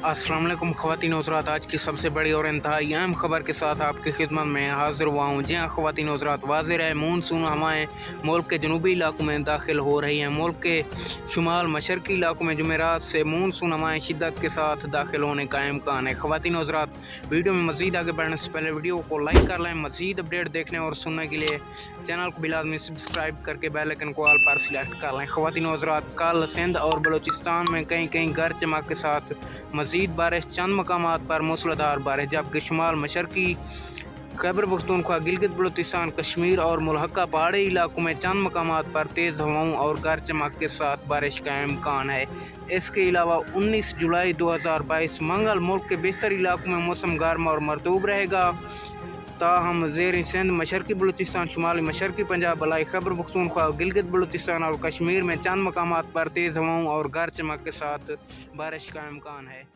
अस्सलाम वालेकुम ख़वातीन हज़रात, आज की सबसे बड़ी और इंतहाई अहम खबर के साथ आपकी खिदमत में हाज़िर हुआ हूँ। जी हाँ ख़वातीन हज़रात, वाज़ेह है मानसून हवाएँ मुल्क के जनूबी इलाकों में दाखिल हो रही हैं। मुल्क के शुमाल मशरक़ी इलाकों में जुमेरात से मानसून हवाएँ शिद्दत के साथ दाखिल होने का इम्कान है। ख़वातीन हज़रात, वीडियो में मज़ीद आगे बढ़ने से पहले वीडियो को लाइक कर लें। मज़ीद अपडेट देखने और सुनने के लिए चैनल को बिलाज़मी सब्सक्राइब करके बेल आइकन को ऑल पर सिलेक्ट कर लें। ख़वातीन हज़रात, कल सिंध और बलूचिस्तान में कहीं कहीं गरज चमक के साथ मज़ीद बारिश, चंद मकामात पर मूसलाधार बारिश, जबकि शुमाल मशरक़ी खैबर पख्तूनख्वा, गिलगित बल्तिस्तान, कश्मीर और मुल्हका पहाड़ी इलाकों में चंद मकामात पर तेज़ हवाओं और गरज चमक के साथ बारिश का इम्कान है। इसके अलावा 19 जुलाई 2022 मंगल मुल्क के बेशतर इलाकों में मौसम गर्म और मरतूब रहेगा। ताहम ज़ेर सिंध, मशरक़ी बलूचिस्तान, शुमाली मशरक़ी पंजाब, बलाई खैबर पख्तूनख्वा, गिलगित बल्तिस्तान और कश्मीर में चंद मकामात पर तेज़ हवाओं और गरज चमक के साथ बारिश का इम्कान है।